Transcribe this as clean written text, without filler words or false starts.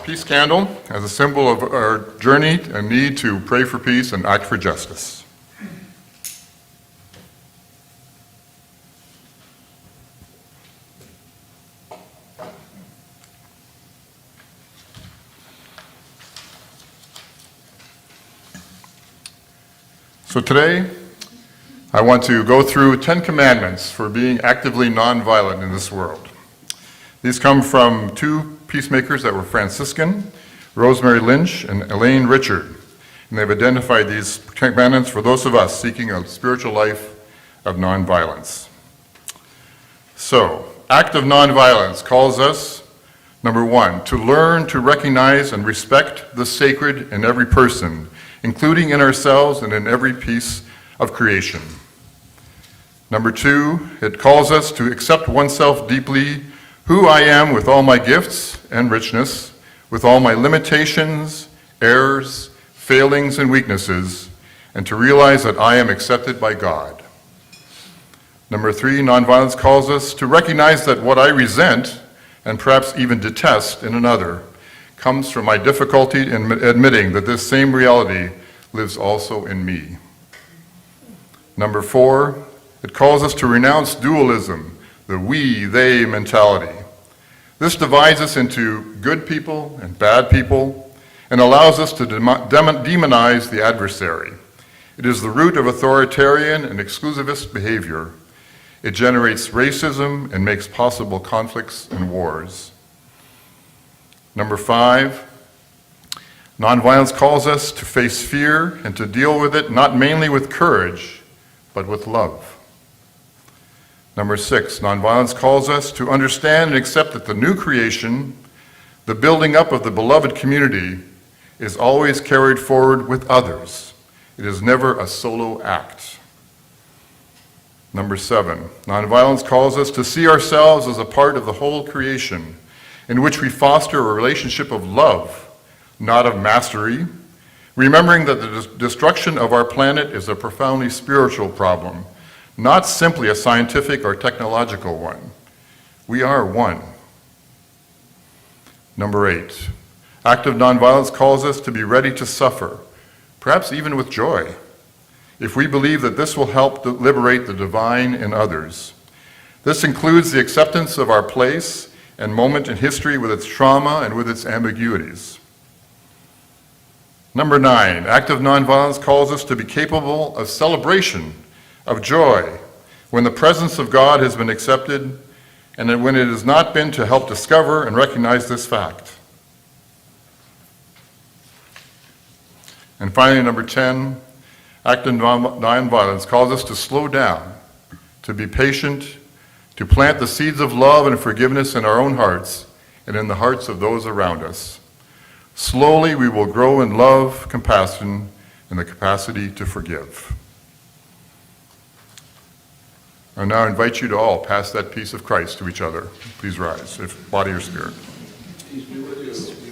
peace candle as a symbol of our journey and need to pray for peace and act for justice. So today, I want to go through 10 commandments for being actively nonviolent in this world. These come from two peacemakers that were Franciscan, Rosemary Lynch and Elaine Richard. And they've identified these commandments for those of us seeking a spiritual life of nonviolence. So, act of nonviolence calls us, number one, to learn to recognize and respect the sacred in every person, including in ourselves and in every piece of creation. Number two, it calls us to accept oneself deeply, who I am with all my gifts and richness, with all my limitations, errors, failings, and weaknesses, and to realize that I am accepted by God. Number three, nonviolence calls us to recognize that what I resent, and perhaps even detest in another, comes from my difficulty in admitting that this same reality lives also in me. Number four, it calls us to renounce dualism, the we-they mentality. This divides us into good people and bad people and allows us to demonize the adversary. It is the root of authoritarian and exclusivist behavior. It generates racism and makes possible conflicts and wars. Number five, nonviolence calls us to face fear and to deal with it not mainly with courage, but with love. Number six, nonviolence calls us to understand and accept that the new creation, the building up of the beloved community, is always carried forward with others. It is never a solo act. Number seven, nonviolence calls us to see ourselves as a part of the whole creation, in which we foster a relationship of love, not of mastery, remembering that the destruction of our planet is a profoundly spiritual problem, not simply a scientific or technological one. We are one. Number eight, active nonviolence calls us to be ready to suffer, perhaps even with joy, if we believe that this will help to liberate the divine in others. This includes the acceptance of our place and moment in history with its trauma and with its ambiguities. Number nine, active nonviolence calls us to be capable of celebration, of joy, when the presence of God has been accepted and when it has not been, to help discover and recognize this fact. And finally, number 10, active nonviolence calls us to slow down, to be patient, to plant the seeds of love and forgiveness in our own hearts and in the hearts of those around us. Slowly, we will grow in love, compassion, and the capacity to forgive. I now invite you to all pass that peace of Christ to each other. Please rise, if body or spirit. Peace be with you.